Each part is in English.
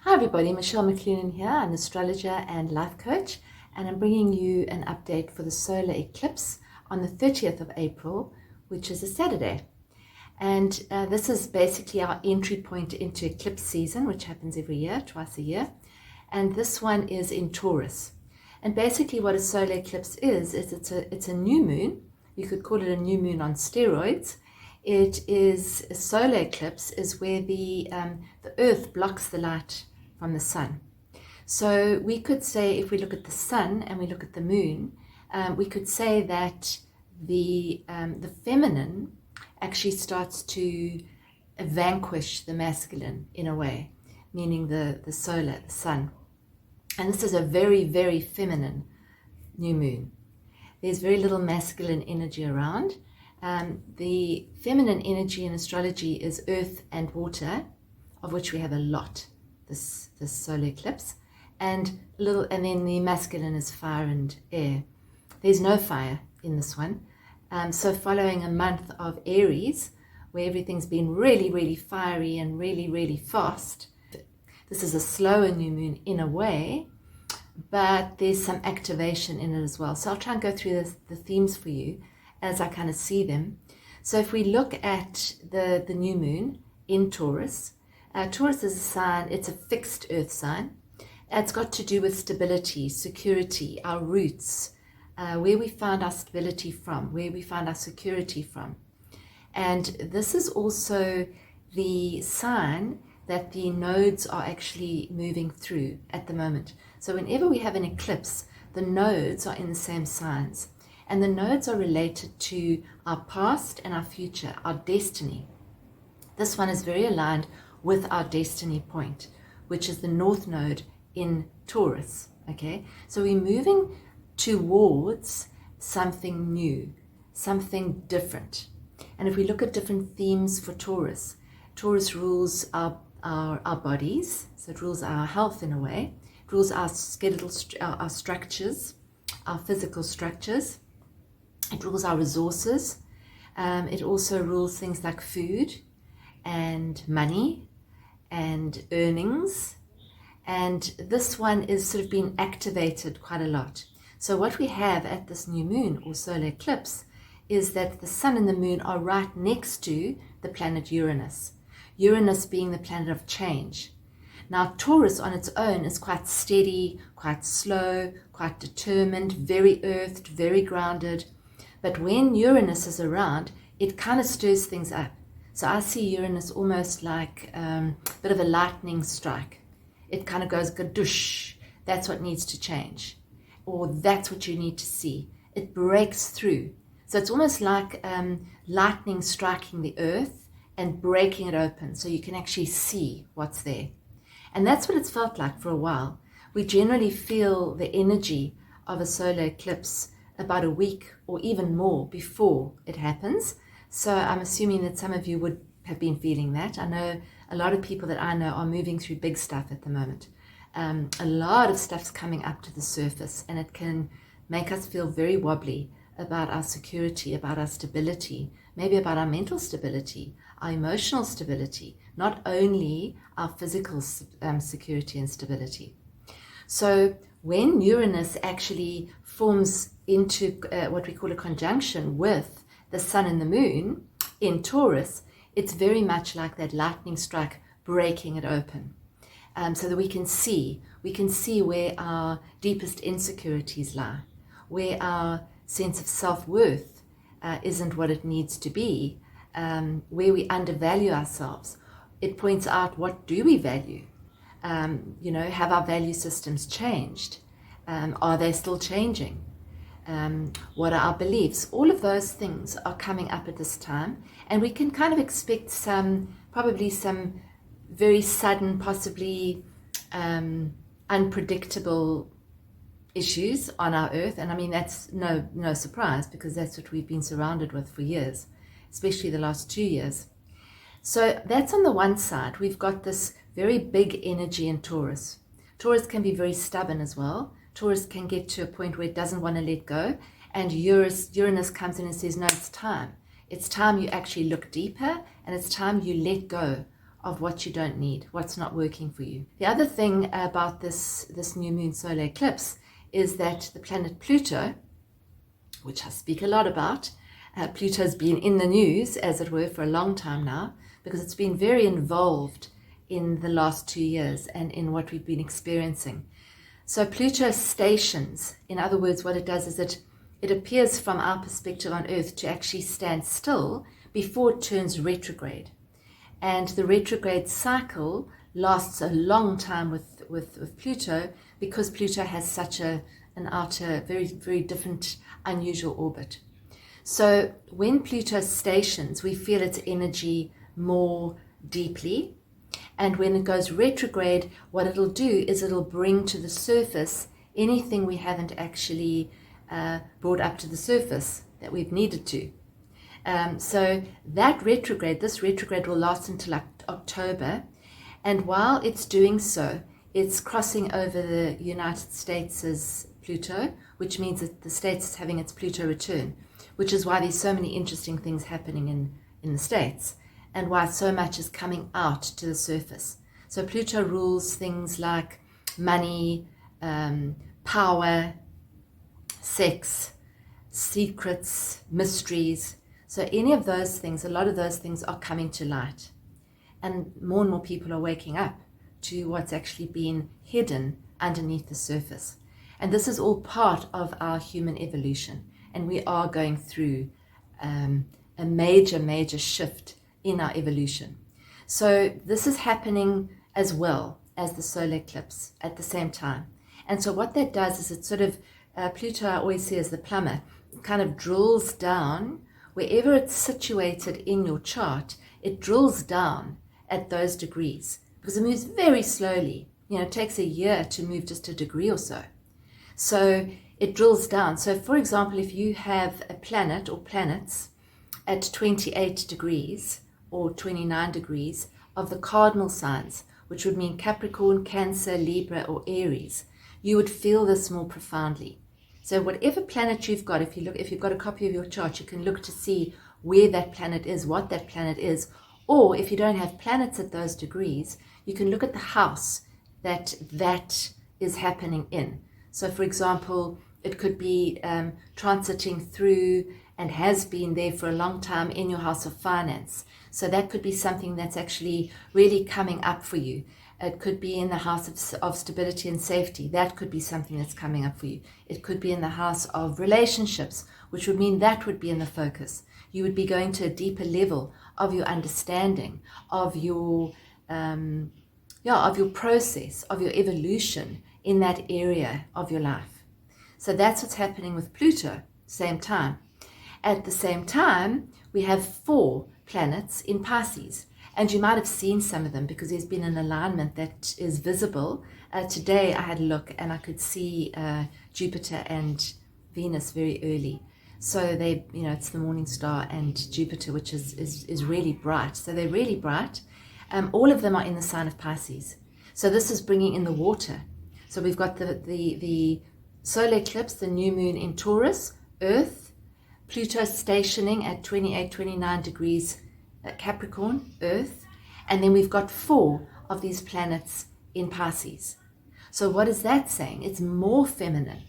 Hi everybody, Michelle McClunan here, an astrologer and life coach, and I'm bringing you an update for the solar eclipse on the 30th of April, which is a Saturday. And this is basically our entry point into eclipse season, which happens every year, twice a year. And this one is in Taurus. And basically what a solar eclipse is it's a new moon. You could call it a new moon on steroids. It is a solar eclipse is where the Earth blocks the light from the sun. So we could say, if we look at the sun and we look at the moon, we could say that the feminine actually starts to vanquish the masculine in a way, meaning the sun. And this is a very, very feminine new moon. There's very little masculine energy around. The feminine energy in astrology is earth and water, of which we have a lot this solar eclipse, and then the masculine is fire and air. There's no fire in this one. So following a month of Aries, where everything's been really, really fiery and really, really fast, this is a slower new moon in a way, but there's some activation in it as well. So I'll try and go through the themes for you as I kind of see them. So if we look at the new moon in Taurus, Taurus is a sign, it's a fixed earth sign. It's got to do with stability, security, our roots, where we find our stability from, where we find our security from. And this is also the sign that the nodes are actually moving through at the moment. So whenever we have an eclipse, the nodes are in the same signs. And the nodes are related to our past and our future, our destiny. This one is very aligned with our destiny point, which is the north node in Taurus. Okay, so we're moving towards something new, something different. And if we look at different themes for Taurus, Taurus rules our bodies, so it rules our health in a way. It rules our skeletal, our structures, our physical structures. It rules our resources. It also rules things like food and money and earnings. And this one is sort of being activated quite a lot. So what we have at this new moon or solar eclipse is that the sun and the moon are right next to the planet Uranus. Uranus being the planet of change. Now Taurus on its own is quite steady, quite slow, quite determined, very earthed, very grounded. But when Uranus is around, it kind of stirs things up. So I see Uranus almost like a bit of a lightning strike. It kind of goes gadoosh. That's what needs to change. Or that's what you need to see. It breaks through. So it's almost like lightning striking the earth and breaking it open so you can actually see what's there. And that's what it's felt like for a while. We generally feel the energy of a solar eclipse about a week or even more before it happens. So I'm assuming that some of you would have been feeling that. I know a lot of people that I know are moving through big stuff at the moment. A lot of stuff's coming up to the surface, and it can make us feel very wobbly about our security, about our stability, maybe about our mental stability, our emotional stability, not only our physical security and stability. So when Uranus actually forms into what we call a conjunction with the sun and the moon in Taurus, it's very much like that lightning strike breaking it open, so that we can see where our deepest insecurities lie, where our sense of self-worth isn't what it needs to be, where we undervalue ourselves. It points out, what do we value? Have our value systems changed? Are they still changing? What are our beliefs? All of those things are coming up at this time, and we can kind of expect probably some very sudden, possibly unpredictable issues on our earth. And I mean, that's no surprise, because that's what we've been surrounded with for years, especially the last 2 years. So that's on the one side. We've got this very big energy in Taurus. Taurus can be very stubborn as well. Taurus can get to a point where it doesn't want to let go, and Uranus comes in and says, no, it's time. It's time you actually look deeper, and it's time you let go of what you don't need, what's not working for you. The other thing about this new moon solar eclipse is that the planet Pluto, which I speak a lot about, Pluto's been in the news, as it were, for a long time now, because it's been very involved in the last 2 years and in what we've been experiencing. So Pluto stations, in other words, what it does is it appears from our perspective on Earth to actually stand still before it turns retrograde. And the retrograde cycle lasts a long time with Pluto, because Pluto has such an outer, very, very different, unusual orbit. So when Pluto stations, we feel its energy more deeply. And when it goes retrograde, what it'll do is it'll bring to the surface anything we haven't actually brought up to the surface that we've needed to. So that retrograde, this retrograde will last until October. And while it's doing so, it's crossing over the United States' Pluto, which means that the States is having its Pluto return, which is why there's so many interesting things happening in the States, and why so much is coming out to the surface. So Pluto rules things like money, power, sex, secrets, mysteries. So any of those things, a lot of those things are coming to light. And more people are waking up to what's actually been hidden underneath the surface. And this is all part of our human evolution. And we are going through a major shift in our evolution. So this is happening as well as the solar eclipse at the same time. And so what that does is it sort of, Pluto I always see as the plumber, kind of drills down wherever it's situated in your chart. It drills down at those degrees, because it moves very slowly. It takes a year to move just a degree or so. So it drills down. So for example, if you have a planet or planets at 28 degrees or 29 degrees of the cardinal signs, which would mean Capricorn, Cancer, Libra, or Aries, you would feel this more profoundly. So whatever planet you've got, if you've got a copy of your chart, you can look to see where that planet is, what that planet is. Or if you don't have planets at those degrees, you can look at the house that is happening in. So for example, it could be transiting through and has been there for a long time in your house of finance. So that could be something that's actually really coming up for you. It could be in the house of stability and safety. That could be something that's coming up for you. It could be in the house of relationships, which would mean that would be in the focus. You would be going to a deeper level of your understanding, of your process, of your evolution in that area of your life. So that's what's happening with Pluto, same time. At the same time, we have 4 planets in Pisces. And you might have seen some of them because there's been an alignment that is visible. Today I had a look and I could see Jupiter and Venus very early. So they, it's the morning star and Jupiter, which is really bright. So they're really bright. All of them are in the sign of Pisces. So this is bringing in the water. So we've got the solar eclipse, the new moon in Taurus, Earth, Pluto stationing at 28, 29 degrees Capricorn, Earth, and then we've got 4 of these planets in Pisces. So what is that saying? It's more feminine.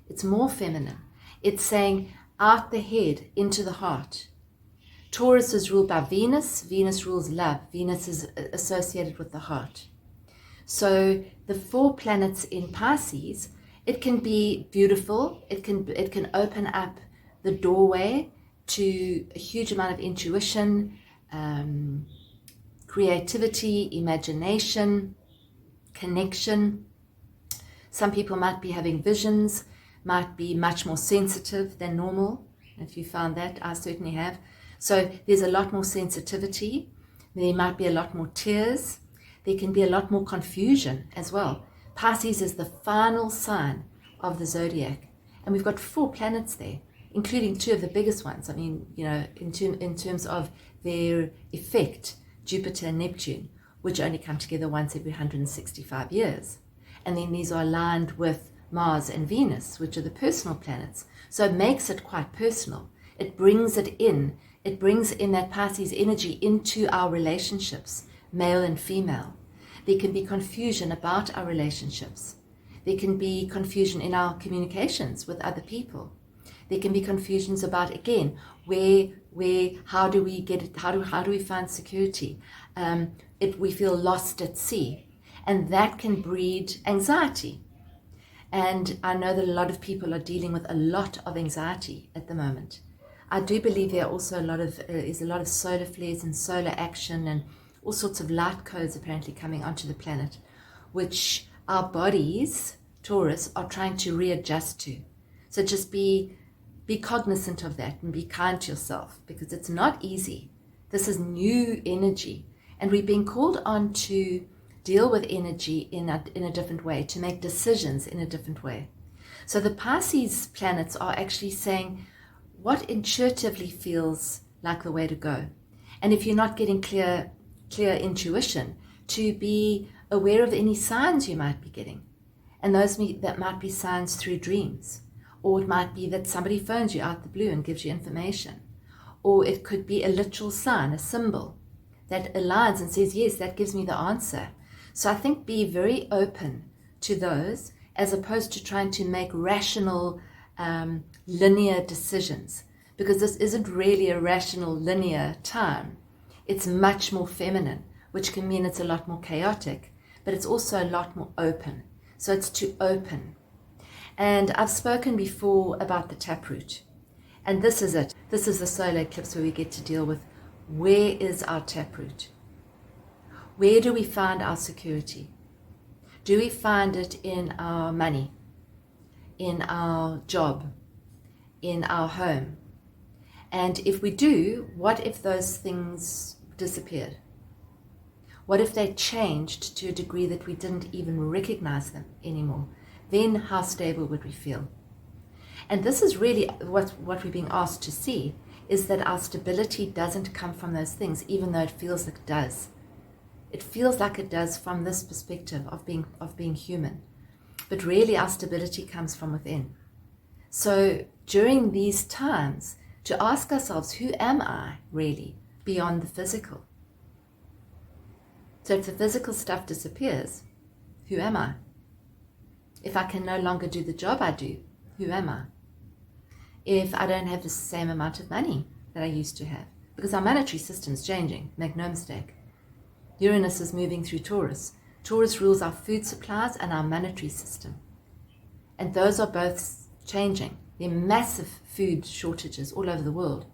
It's more feminine. It's saying out the head, into the heart. Taurus is ruled by Venus. Venus rules love. Venus is associated with the heart. So the 4 planets in Pisces, it can be beautiful. It can open up the doorway to a huge amount of intuition, creativity, imagination, connection. Some people might be having visions, might be much more sensitive than normal. If you found that, I certainly have. So there's a lot more sensitivity. There might be a lot more tears. There can be a lot more confusion as well. Pisces is the final sign of the zodiac. And we've got 4 planets there, including 2 of the biggest ones. I mean, in terms of their effect, Jupiter and Neptune, which only come together once every 165 years. And then these are aligned with Mars and Venus, which are the personal planets. So it makes it quite personal. It brings it in. It brings in that Pisces energy into our relationships, male and female. There can be confusion about our relationships. There can be confusion in our communications with other people. There can be confusions about, again, how do we get it? How do we find security? If we feel lost at sea, and that can breed anxiety. And I know that a lot of people are dealing with a lot of anxiety at the moment. I do believe there are also is a lot of solar flares and solar action and all sorts of light codes apparently coming onto the planet, which our bodies, Taurus, are trying to readjust to. So just be cognizant of that and be kind to yourself, because it's not easy. This is new energy, and we're being called on to deal with energy in a different way, to make decisions in a different way. So the Pisces planets are actually saying what intuitively feels like the way to go. And if you're not getting clear intuition, to be aware of any signs you might be getting. And that might be signs through dreams. Or it might be that somebody phones you out the blue and gives you information. Or it could be a literal sign, a symbol that aligns and says, yes, that gives me the answer. So I think be very open to those, as opposed to trying to make rational, linear decisions, because this isn't really a rational, linear time. It's much more feminine, which can mean it's a lot more chaotic, but it's also a lot more open. So it's to open. And I've spoken before about the taproot, and this is it. This is the solar eclipse where we get to deal with, where is our taproot? Where do we find our security? Do we find it in our money, in our job, in our home? And if we do, what if those things disappeared? What if they changed to a degree that we didn't even recognize them anymore? Then how stable would we feel? And this is really what we're being asked to see, is that our stability doesn't come from those things, even though it feels like it does. It feels like it does from this perspective of being human. But really our stability comes from within. So during these times, to ask ourselves, who am I really beyond the physical? So if the physical stuff disappears, who am I? If I can no longer do the job I do, who am I? If I don't have the same amount of money that I used to have, because our monetary system is changing, make no mistake. Uranus is moving through Taurus. Taurus rules our food supplies and our monetary system. And those are both changing. There are massive food shortages all over the world.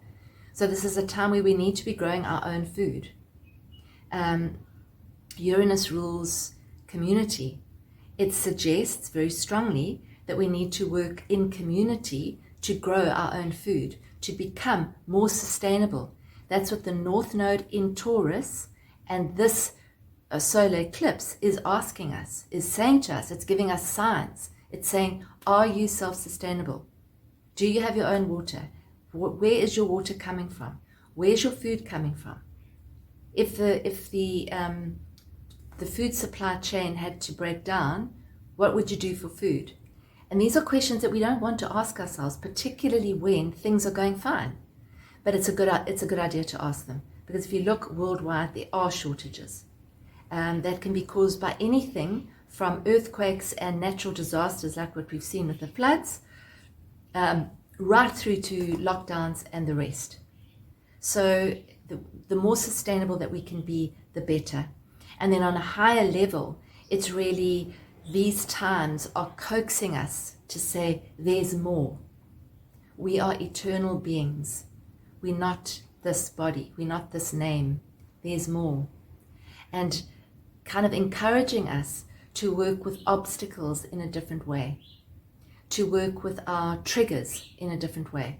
So this is a time where we need to be growing our own food. Uranus rules community. It suggests very strongly that we need to work in community to grow our own food, to become more sustainable. That's what the North Node in Taurus and this solar eclipse is asking us, is saying to us. It's giving us signs. It's saying, are you self-sustainable? Do you have your own water? Where is your water coming from? Where's your food coming from? If the food supply chain had to break down, what would you do for food? And these are questions that we don't want to ask ourselves, particularly when things are going fine. But it's a good idea to ask them, because if you look worldwide, there are shortages that can be caused by anything from earthquakes and natural disasters like what we've seen with the floods, right through to lockdowns and the rest. So the more sustainable that we can be, the better. And then on a higher level, it's really these times are coaxing us to say, there's more. We are eternal beings. We're not this body. We're not this name. There's more. And kind of encouraging us to work with obstacles in a different way, to work with our triggers in a different way.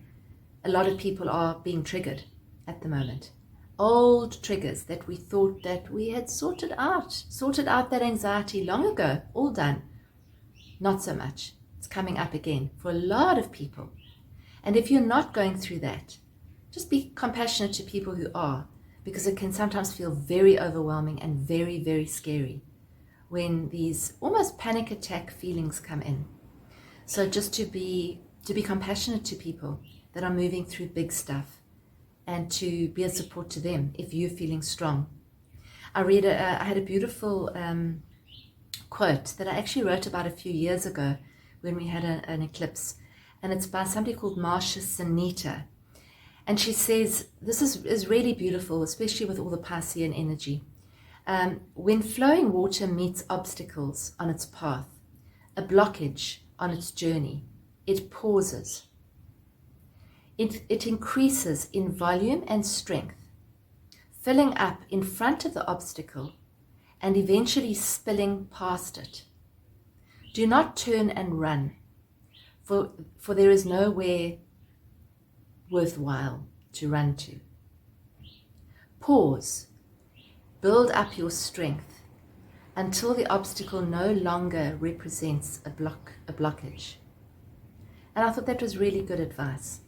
A lot of people are being triggered at the moment. Old triggers that we thought that we had sorted out that anxiety long ago, all done. Not so much. It's coming up again for a lot of people. And if you're not going through that, just be compassionate to people who are, because it can sometimes feel very overwhelming and very, very scary when these almost panic attack feelings come in. So just to be compassionate to people that are moving through big stuff, and to be a support to them if you're feeling strong. I had a beautiful quote that I actually wrote about a few years ago when we had an eclipse, and it's by somebody called Marcia Sanita. And she says, this is really beautiful, especially with all the Piscean energy. When flowing water meets obstacles on its path, a blockage on its journey, it pauses. It increases in volume and strength, filling up in front of the obstacle and eventually spilling past it. Do not turn and run, for there is nowhere worthwhile to run to. Pause, build up your strength until the obstacle no longer represents a blockage. And I thought that was really good advice,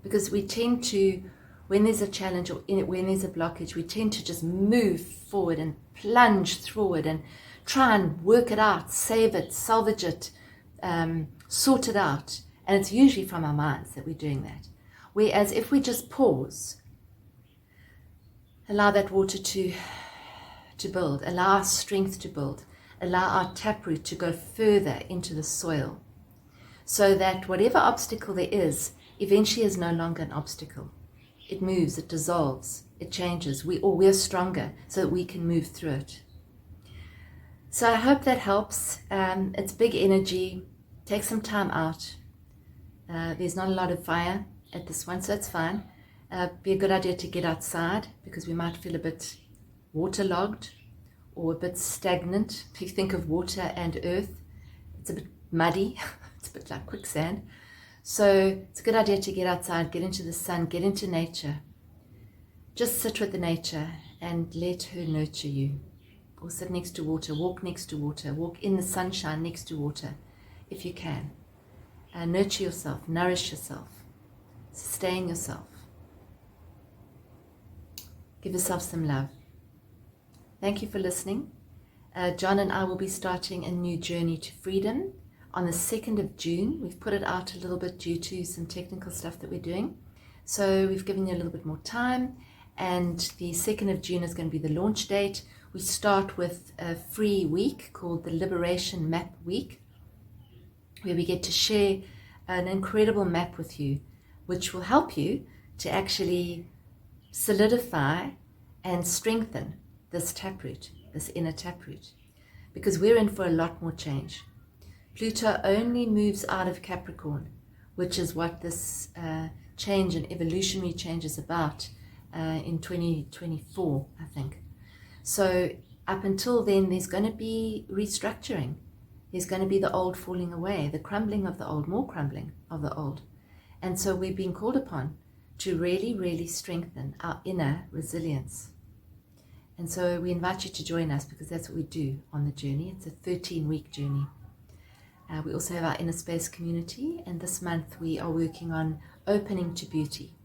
because we tend to, when there's a challenge or when there's a blockage, we tend to just move forward and plunge forward and try and work it out, save it, salvage it, sort it out. And it's usually from our minds that we're doing that. Whereas if we just pause, allow that water to build, allow our strength to build, allow our taproot to go further into the soil, so that whatever obstacle there is, eventually is no longer an obstacle. It moves, it dissolves, it changes. We're stronger so that we can move through it. So I hope that helps. It's big energy. Take some time out. There's not a lot of fire at this one, so it's fine. Be a good idea to get outside, because we might feel a bit waterlogged or a bit stagnant. If you think of water and earth, it's a bit muddy. It's a bit like quicksand. So it's a good idea to get outside, get into the sun, get into nature. Just sit with the nature and let her nurture you. Or sit next to water, walk next to water, walk in the sunshine next to water if you can. Nurture yourself, nourish yourself, sustain yourself. Give yourself some love. Thank you for listening. John and I will be starting a new journey to freedom on the 2nd of June. We've put it out a little bit due to some technical stuff that we're doing. So we've given you a little bit more time, and the 2nd of June is going to be the launch date. We start with a free week called the Liberation Map Week, where we get to share an incredible map with you, which will help you to actually solidify and strengthen this taproot, this inner taproot, because we're in for a lot more change. Pluto only moves out of Capricorn, which is what this change and evolutionary change is about in 2024, I think. So up until then, there's going to be restructuring. There's going to be the old falling away, the crumbling of the old, more crumbling of the old. And so we're being called upon to really, really strengthen our inner resilience. And so we invite you to join us, because that's what we do on the journey. It's a 13-week journey. We also have our INNERSPACE community, and this month we are working on opening to beauty,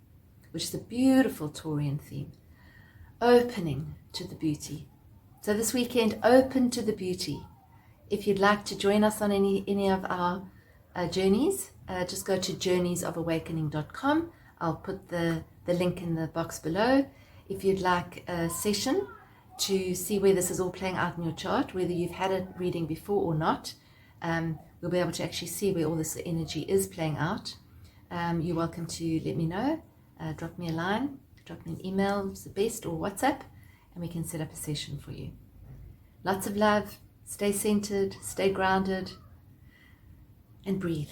which is a beautiful Taurian theme. Opening to the beauty. So this weekend, open to the beauty. If you'd like to join us on any of our journeys, just go to journeysofawakening.com. I'll put the link in the box below. If you'd like a session to see where this is all playing out in your chart, whether you've had a reading before or not, we'll be able to actually see where all this energy is playing out. You're welcome to let me know. Drop me a line, drop me an email, it's the best, or WhatsApp, and we can set up a session for you. Lots of love. Stay centered, stay grounded, and breathe.